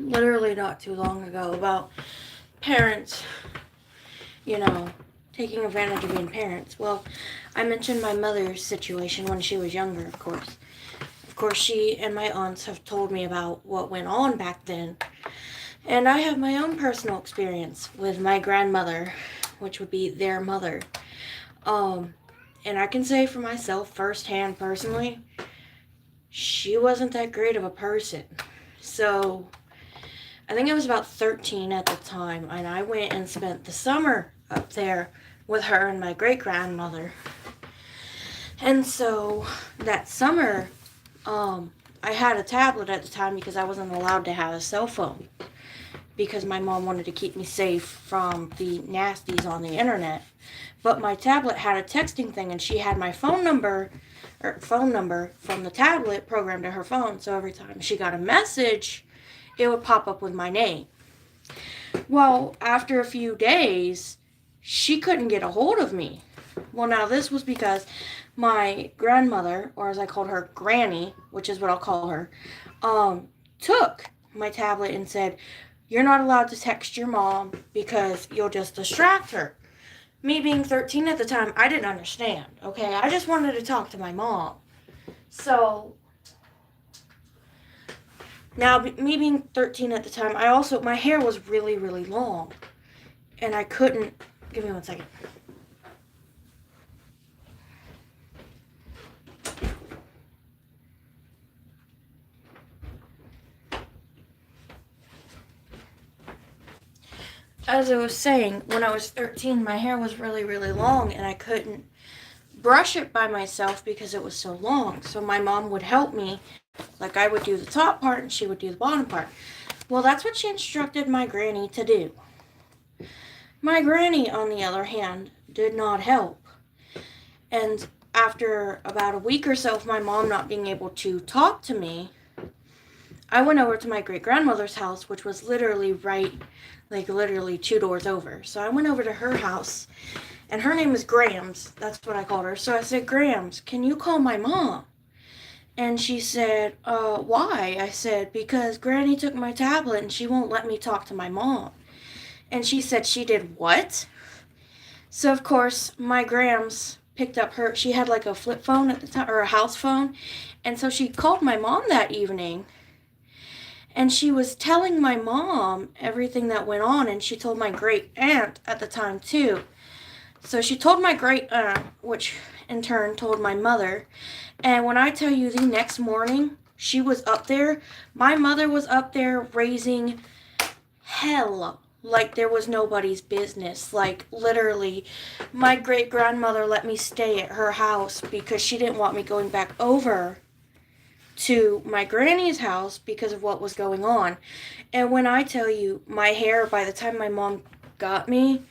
literally not too long ago about parents, you know, taking advantage of being parents. Well, I mentioned my mother's situation when she was younger, of course. Of course, she and my aunts have told me about what went on back then. And I have my own personal experience with my grandmother, which would be their mother. Um, and I can say for myself, firsthand, personally, she wasn't that great of a person. So, I think I was about 13 at the time, and I went and spent the summer up there with her and my great grandmother. And so, that summer, I had a tablet at the time because I wasn't allowed to have a cell phone because my mom wanted to keep me safe from the nasties on the internet. But my tablet had a texting thing, and she had my phone number from the tablet programmed to her phone. So every time she got a message, it would pop up with my name. Well, after a few days, she couldn't get a hold of me. Well, now this was because my grandmother, or as I called her, Granny, which is what I'll call her, took my tablet and said, "You're not allowed to text your mom because you'll just distract her." Me being 13 at the time, I didn't understand, okay? I just wanted to talk to my mom. So, now, me being 13 at the time, my hair was really, really long. And I couldn't, give me one second. As I was saying, when I was 13, my hair was really, really long, and I couldn't brush it by myself because it was so long. So my mom would help me. Like, I would do the top part and she would do the bottom part. Well, that's what she instructed my granny to do. My granny, on the other hand, did not help. And after about a week or so of my mom not being able to talk to me, I went over to my great grandmother's house, which was literally literally 2 doors over. So I went over to her house, and her name is Grams. That's what I called her. So I said, "Grams, can you call my mom?" And she said, "Why?" I said, "Because Granny took my tablet and she won't let me talk to my mom." And she said, "She did what?" So, of course, my Grams picked up she had like a flip phone at the time, or a house phone. And so she called my mom that evening. And she was telling my mom everything that went on. And she told my great aunt at the time, too. So she told my great aunt, which in turn told my mother. And when I tell you the next morning, she was up there, my mother was up there raising hell like there was nobody's business. Like, literally, my great grandmother let me stay at her house because she didn't want me going back over to my granny's house because of what was going on. And when I tell you, my hair, by the time my mom got me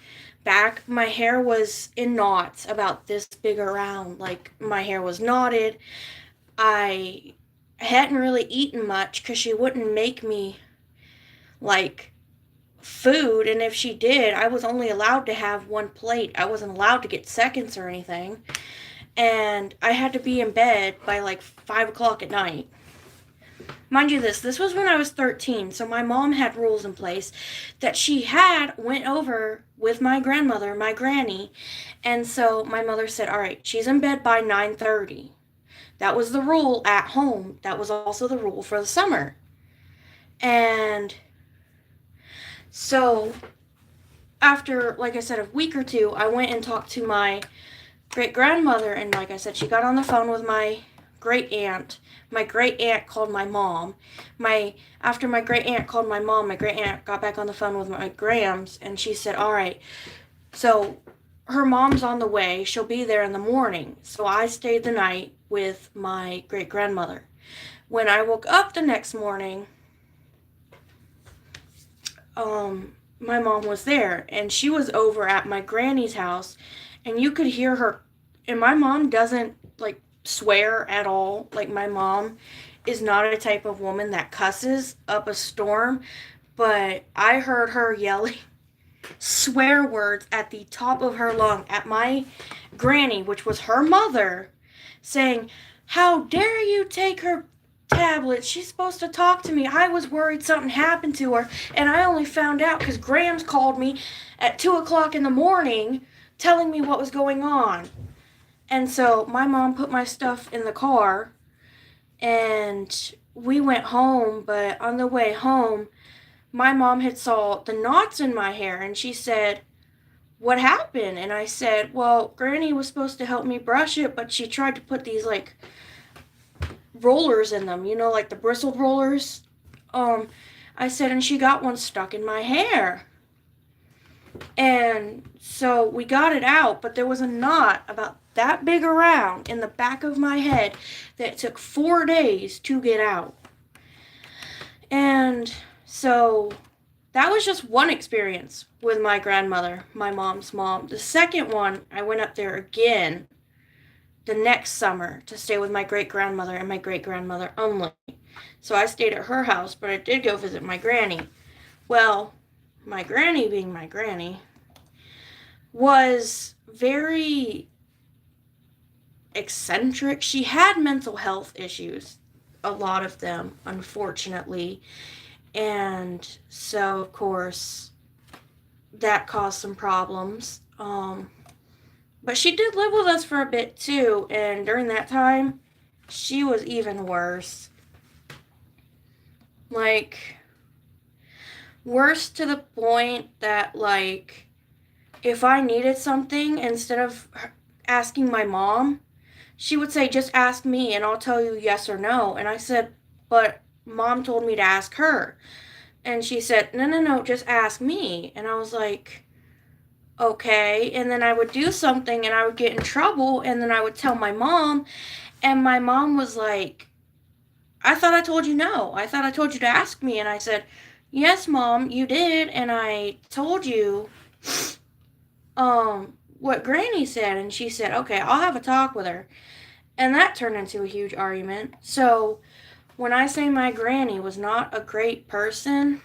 back, my hair was in knots about this big around. Like, my hair was knotted. I hadn't really eaten much because she wouldn't make me, like, food, and if she did, I was only allowed to have one plate. I wasn't allowed to get seconds or anything. And I had to be in bed by like 5 o'clock at night. Mind you, this was when I was 13, so my mom had rules in place that she went over with my grandmother, my granny, and so my mother said, "All right, she's in bed by 9:30." That was the rule at home. That was also the rule for the summer. And so after, like I said, a week or two, I went and talked to my great grandmother, and like I said, she got on the phone with my great aunt. My great aunt called my mom. After my great aunt called my mom, my great aunt got back on the phone with my Grams, and she said, "All right, so her mom's on the way. She'll be there in the morning." So I stayed the night with my great grandmother. When I woke up the next morning, my mom was there, and she was over at my granny's house, and you could hear her. And my mom doesn't like swear at all. Like, my mom is not a type of woman that cusses up a storm, but I heard her yelling swear words at the top of her lung at my granny, which was her mother, saying, "How dare you take her tablets. She's supposed to talk to me. I was worried something happened to her, and I only found out because Grams called me at 2 o'clock in the morning telling me what was going on. And so my mom put my stuff in the car, and we went home, but on the way home, my mom had saw the knots in my hair, and she said, what happened? And I said, well, Granny was supposed to help me brush it, but she tried to put these, like, rollers in them, you know, like the bristled rollers. I said, and she got one stuck in my hair. And so we got it out, but there was a knot about that big around in the back of my head that took 4 days to get out. And so that was just one experience with my grandmother, my mom's mom. The second one, I went up there again the next summer to stay with my great-grandmother and my great-grandmother only. So I stayed at her house, but I did go visit my granny. Well, my granny, being my granny, was very eccentric. She had mental health issues, a lot of them, unfortunately. And so, of course, that caused some problems. But she did live with us for a bit, too. And during that time, she was even worse. Like, worse to the point that, like, if I needed something, instead of asking my mom, she would say, just ask me and I'll tell you yes or no. And I said, but Mom told me to ask her. And she said, no, just ask me. And I was like, okay. And then I would do something and I would get in trouble, and then I would tell my mom, and my mom was like, I thought I told you no. I thought I told you to ask me. And I said, yes, Mom, you did. And I told you what Granny said. And she said, okay, I'll have a talk with her. And that turned into a huge argument. So when I say my granny was not a great person,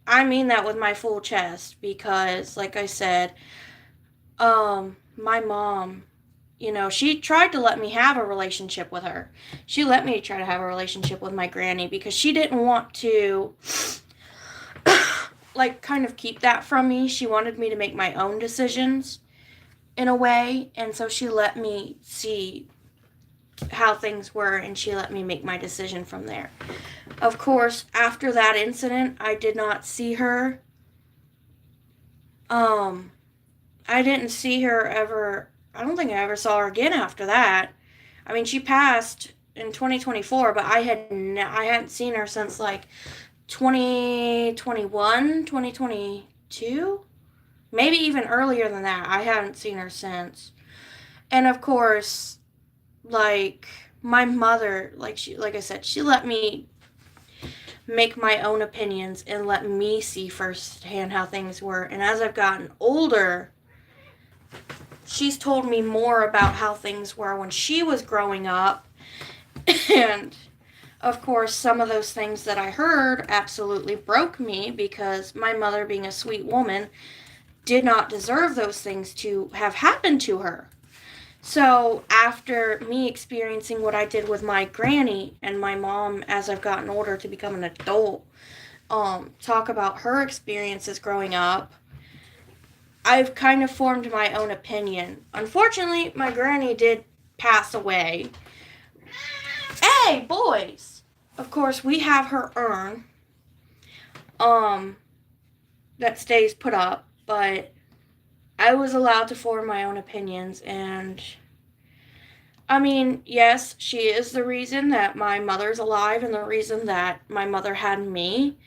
I mean that with my full chest, because, like I said, my mom, you know, she tried to let me have a relationship with her. She let me try to have a relationship with my granny because she didn't want to, like, kind of keep that from me. She wanted me to make my own decisions in a way, and so she let me see how things were, and she let me make my decision from there. Of course, after that incident, I did not see her. I didn't see her ever. I don't think I ever saw her again after that. I mean, she passed in 2024, but I hadn't seen her since like 2021, 2022, maybe even earlier than that. I haven't seen her since. And of course, like, my mother, like I said, she let me make my own opinions and let me see firsthand how things were. And as I've gotten older, she's told me more about how things were when she was growing up. And of course, some of those things that I heard absolutely broke me, because my mother, being a sweet woman, did not deserve those things to have happened to her. So after me experiencing what I did with my granny and my mom as I've gotten older to become an adult, talk about her experiences growing up, I've kind of formed my own opinion. Unfortunately, my granny did pass away. Hey, boys! Of course, we have her urn that stays put up, but I was allowed to form my own opinions. And I mean, yes, she is the reason that my mother's alive and the reason that my mother had me,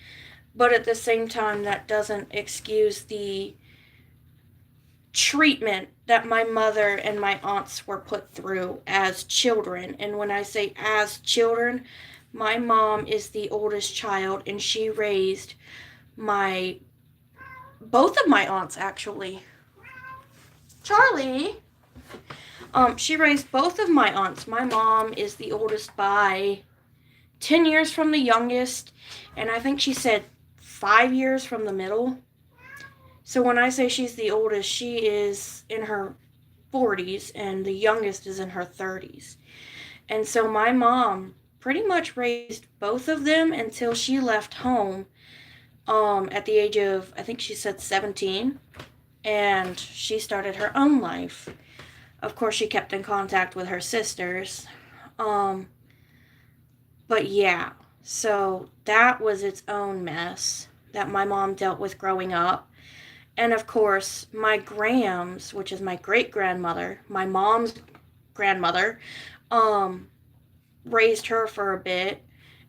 but at the same time, that doesn't excuse the treatment that my mother and my aunts were put through as children. And when I say as children, my mom is the oldest child, and she raised both of my aunts, actually. Charlie! She raised both of my aunts. My mom is the oldest by 10 years from the youngest, and I think she said 5 years from the middle. So when I say she's the oldest, she is in her 40s, and the youngest is in her 30s. And so my mom pretty much raised both of them until she left home at the age of, I think she said 17, and she started her own life. Of course, she kept in contact with her sisters. But yeah, so that was its own mess that my mom dealt with growing up. And of course, my Grams, which is my great grandmother, my mom's grandmother, raised her for a bit.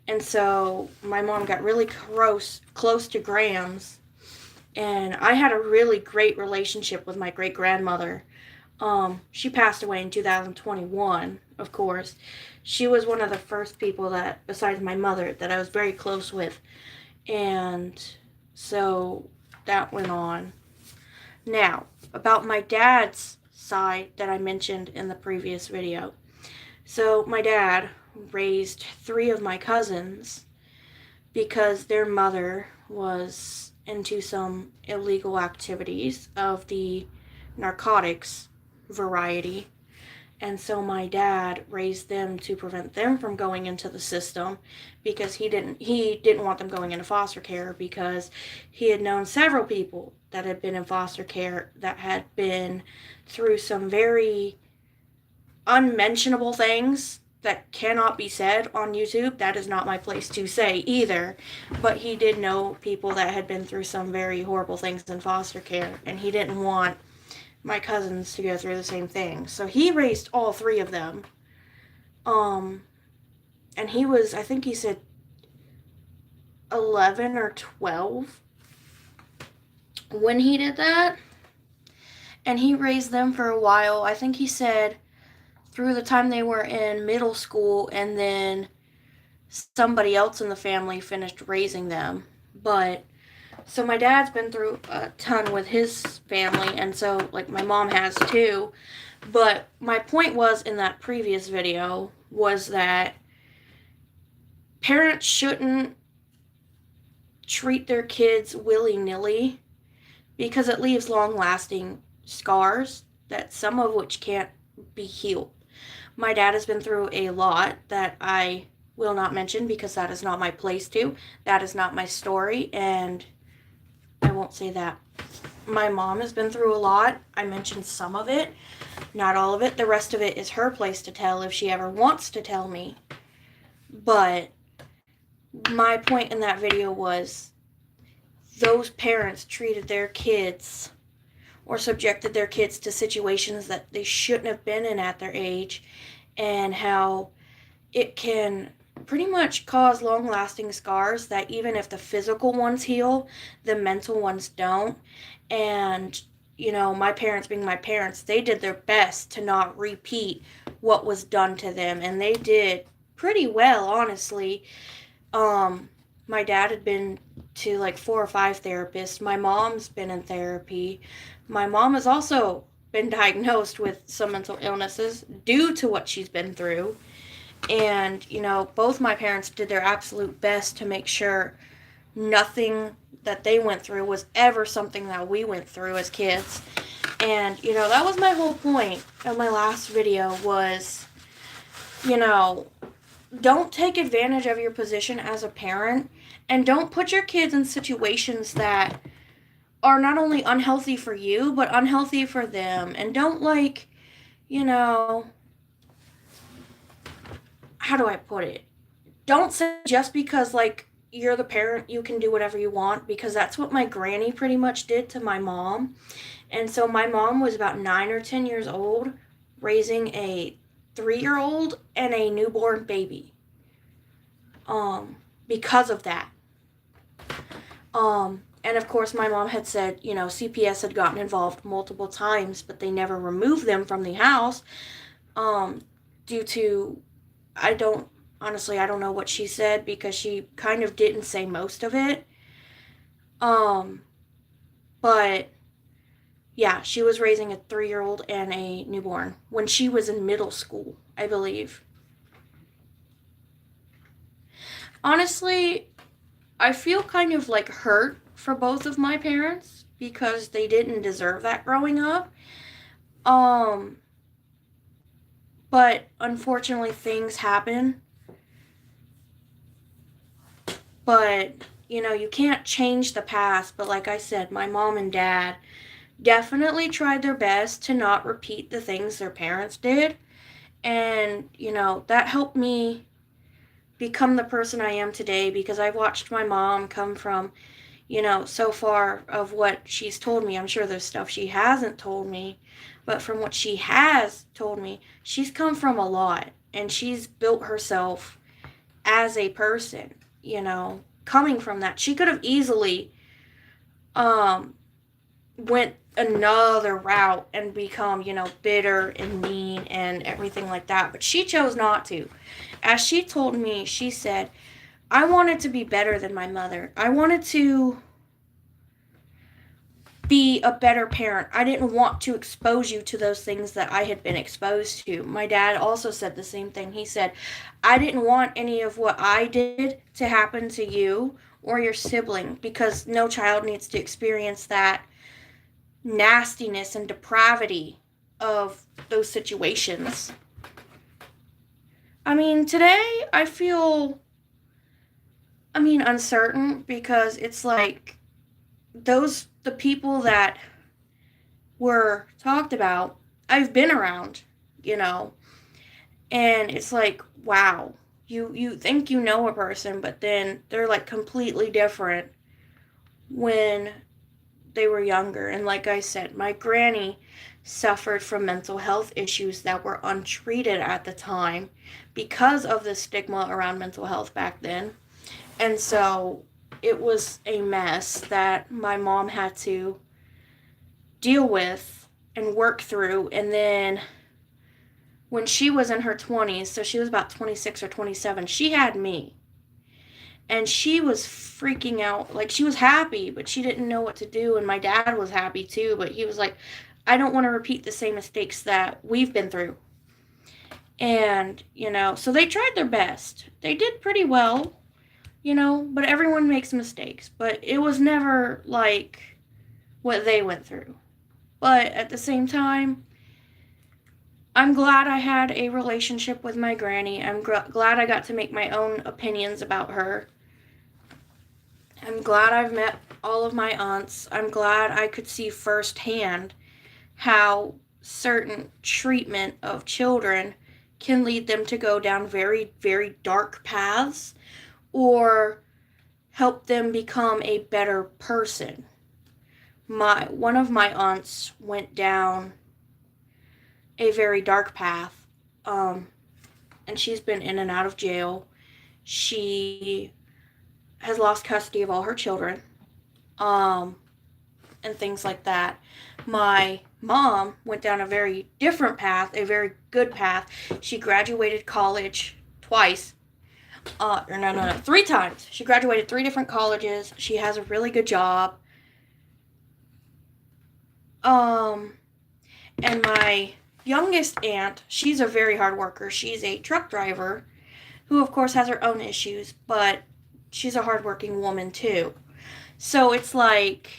And so my mom got really close to Grams. And I had a really great relationship with my great grandmother. She passed away in 2021, of course. She was one of the first people that, besides my mother, that I was very close with. And so that went on. Now, about my dad's side that I mentioned in the previous video. So my dad raised 3 of my cousins because their mother was into some illegal activities of the narcotics variety. And so my dad raised them to prevent them from going into the system because he didn't want them going into foster care, because he had known several people that had been in foster care that had been through some very unmentionable things that cannot be said on YouTube. That is not my place to say either. But he did know people that had been through some very horrible things in foster care, and he didn't want my cousins to go through the same thing. So he raised all 3 of them. And he was, I think he said 11 or 12 when he did that. And he raised them for a while. I think he said through the time they were in middle school, and then somebody else in the family finished raising them. But so my dad's been through a ton with his family, and so like my mom has too. But my point was in that previous video was that parents shouldn't treat their kids willy-nilly, because it leaves long-lasting scars that some of which can't be healed. My dad has been through a lot that I will not mention because that is not my place to. That is not my story, and I won't say that. My mom has been through a lot. I mentioned some of it, not all of it. The rest of it is her place to tell if she ever wants to tell me. But my point in that video was those parents treated their kids or subjected their kids to situations that they shouldn't have been in at their age, and how it can pretty much cause long-lasting scars that even if the physical ones heal, the mental ones don't. And, you know, my parents being my parents, they did their best to not repeat what was done to them, and they did pretty well, honestly. My dad had been to like 4 or 5 therapists. My mom's been in therapy. My mom has also been diagnosed with some mental illnesses due to what she's been through. And, you know, both my parents did their absolute best to make sure nothing that they went through was ever something that we went through as kids. And, you know, that was my whole point of my last video was, you know, don't take advantage of your position as a parent, and don't put your kids in situations that are not only unhealthy for you, but unhealthy for them. And don't, like, you know, how do I put it? Don't say just because, like, you're the parent, you can do whatever you want, because that's what my granny pretty much did to my mom. And so my mom was about 9 or 10 years old, raising a 3-year-old and a newborn baby. Because of that. And of course my mom had said, you know, CPS had gotten involved multiple times, but they never removed them from the house, due to, I don't know what she said, because she kind of didn't say most of it. But yeah, she was raising a 3-year-old and a newborn when she was in middle school, I believe. Honestly, I feel kind of like hurt for both of my parents because they didn't deserve that growing up. But unfortunately things happen. But, you can't change the past. But like I said, my mom and dad definitely tried their best to not repeat the things their parents did. And, that helped me become the person I am today because I've watched my mom come from, so far of what she's told me. I'm sure there's stuff she hasn't told me, but from what she has told me, she's come from a lot and she's built herself as a person, coming from that. She could have easily um went another route and become, bitter and mean and everything like that, but she chose not to. As she told me, she said, I wanted to be better than my mother. I wanted to be a better parent. I didn't want to expose you to those things that I had been exposed to. My dad also said the same thing. He said, I didn't want any of what I did to happen to you or your sibling because no child needs to experience that nastiness and depravity of those situations. I mean, today I feel, uncertain because it's like the people that were talked about, I've been around, you know, and it's like, wow, you think you know a person, but then they're like completely different when they were younger. And like I said, my granny suffered from mental health issues that were untreated at the time because of the stigma around mental health back then. And so it was a mess that my mom had to deal with and work through. And then when she was in her 20s, so she was about 26 or 27, she had me. And she was freaking out. Like, she was happy, but she didn't know what to do. And my dad was happy too, but he was like, I don't want to repeat the same mistakes that we've been through. And, so they tried their best. They did pretty well, but everyone makes mistakes. But it was never like what they went through. But at the same time, I'm glad I had a relationship with my granny. I'm glad I got to make my own opinions about her. I'm glad I've met all of my aunts. I'm glad I could see firsthand how certain treatment of children can lead them to go down very, very dark paths or help them become a better person. One of my aunts went down a very dark path, and she's been in and out of jail. She has lost custody of all her children, and things like that. My mom went down a very different path, a very good path. She graduated college twice. No, 3 times. She graduated 3 different colleges. She has a really good job. And my youngest aunt, she's a very hard worker. She's a truck driver who, of course, has her own issues, but she's a hardworking woman too. So it's like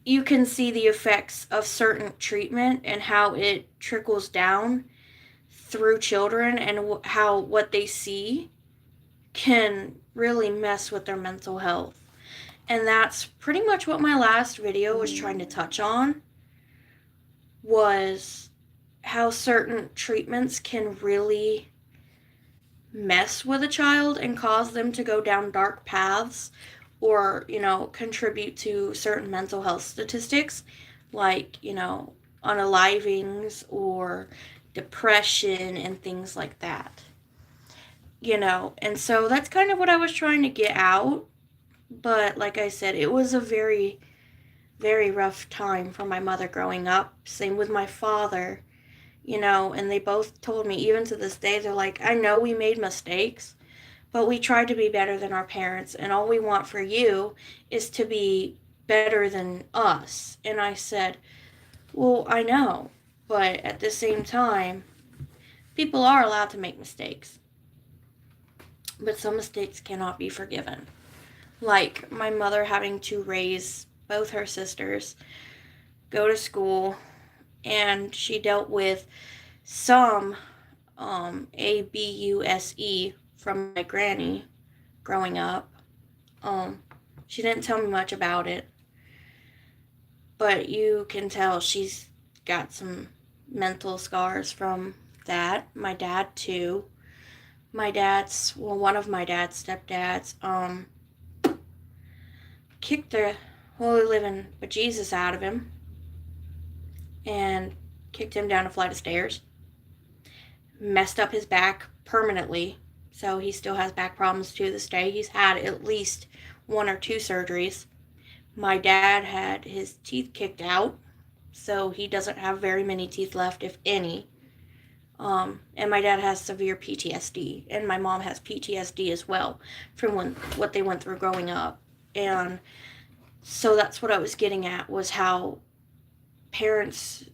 you can see the effects of certain treatment and how it trickles down through children and how what they see can really mess with their mental health. And that's pretty much what my last video was trying to touch on, was how certain treatments can really mess with a child and cause them to go down dark paths or, contribute to certain mental health statistics like, unalivings or depression and things like that. And so that's kind of what I was trying to get out. But like I said, it was a very, very rough time for my mother growing up. Same with my father, and they both told me, even to this day, they're like, I know we made mistakes, but we tried to be better than our parents, and all we want for you is to be better than us. And I said, well, I know, but at the same time, people are allowed to make mistakes. But some mistakes cannot be forgiven. Like my mother having to raise both her sisters, go to school, and she dealt with some abuse from my granny, growing up. She didn't tell me much about it, but you can tell she's got some mental scars from that. My dad too. One of my dad's stepdads, kicked the holy living bejesus out of him and kicked him down a flight of stairs. Messed up his back permanently, so he still has back problems to this day. He's had at least 1 or 2 surgeries. My dad had his teeth kicked out, so he doesn't have very many teeth left, if any. And my dad has severe PTSD, and my mom has PTSD as well from what they went through growing up. And so that's what I was getting at, was how parents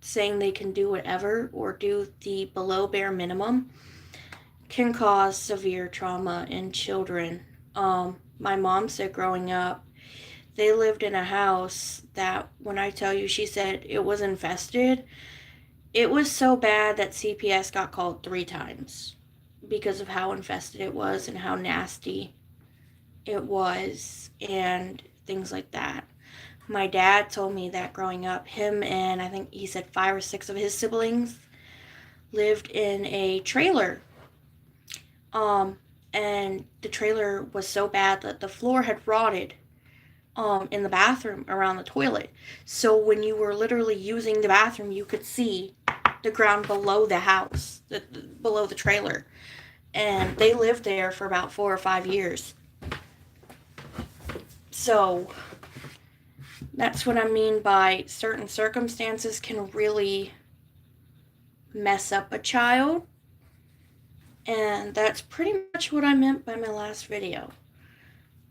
saying they can do whatever or do the below bare minimum can cause severe trauma in children. My mom said growing up, they lived in a house that, when I tell you, she said it was infested. It was so bad that CPS got called 3 times because of how infested it was and how nasty it was and things like that. My dad told me that growing up, him and I think he said 5 or 6 of his siblings lived in a trailer. And the trailer was so bad that the floor had rotted in the bathroom around the toilet. So when you were literally using the bathroom, you could see the ground below the house, below the trailer. And they lived there for about 4 or 5 years. So that's what I mean by certain circumstances can really mess up a child. And that's pretty much what I meant by my last video.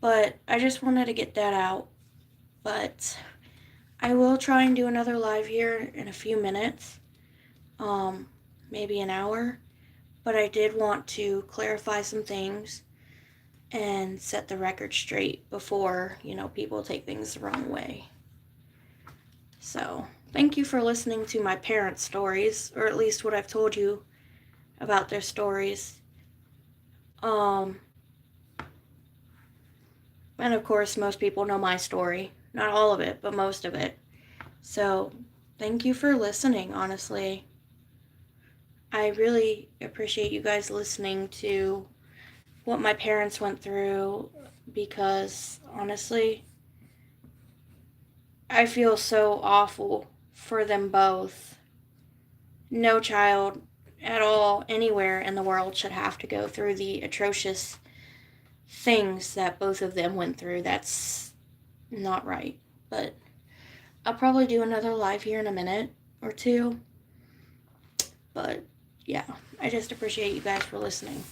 But I just wanted to get that out. But I will try and do another live here in a few minutes. Maybe an hour. But I did want to clarify some things and set the record straight before, people take things the wrong way. So, thank you for listening to my parents' stories, or at least what I've told you about their stories. And of course, most people know my story. Not all of it, but most of it. So, thank you for listening, honestly. I really appreciate you guys listening to what my parents went through, because, honestly, I feel so awful for them both. No child at all, anywhere in the world, should have to go through the atrocious things that both of them went through. That's not right. But I'll probably do another live here in a minute or 2. But yeah, I just appreciate you guys for listening.